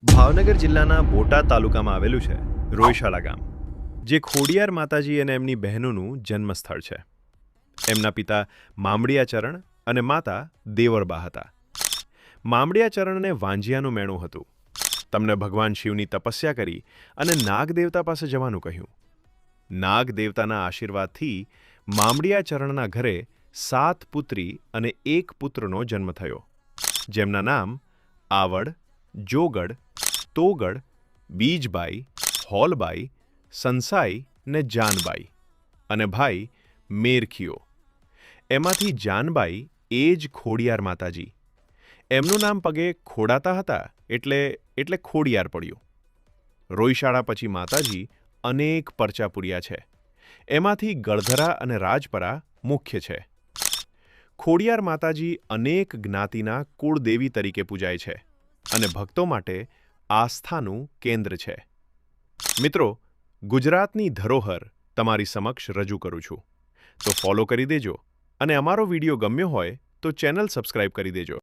ભાવનગર જિલ્લાના બોટાદ તાલુકામાં આવેલું છે રોયશાળા ગામ, જે ખોડિયાર માતાજી અને એમની બહેનોનું જન્મસ્થળ છે. એમના પિતા મામડિયાચરણ અને માતા દેવરબા હતા. મામડિયાચરણને વાંજિયાનું મેણું હતું. તમને ભગવાન શિવની તપસ્યા કરી અને નાગદેવતા પાસે જવાનું કહ્યું. નાગદેવતાના આશીર્વાદથી મામડિયાચરણના ઘરે 7 પુત્રી અને 1 પુત્રનો જન્મ થયો, જેમના નામ આવડ, જોગડ, તોગડ, બીજબાઈ, હોલબાઈ, સંસાઈ ને જાનબાઈ અને ભાઈ મેરખીઓ. એમાંથી જાનબાઈ એ જ ખોડિયાર માતાજી. એમનું નામ પગે ખોડાતા હતા એટલે ખોડિયાર પડ્યું. રોયશાળા પછી માતાજી અનેક પરચા પૂર્યા છે. એમાંથી ગળધરા અને રાજપરા મુખ્ય છે. ખોડિયાર માતાજી અનેક જ્ઞાતિના કુળદેવી તરીકે પૂજાય છે અને ભક્તો માટે આસ્થાનું કેન્દ્ર છે. મિત્રો, ગુજરાતની ધરોહર તમારી સમક્ષ રજૂ કરું છું, તો ફોલો કરી દેજો અને અમારો વિડીયો ગમ્યો હોય તો ચેનલ સબસ્ક્રાઇબ કરી દેજો.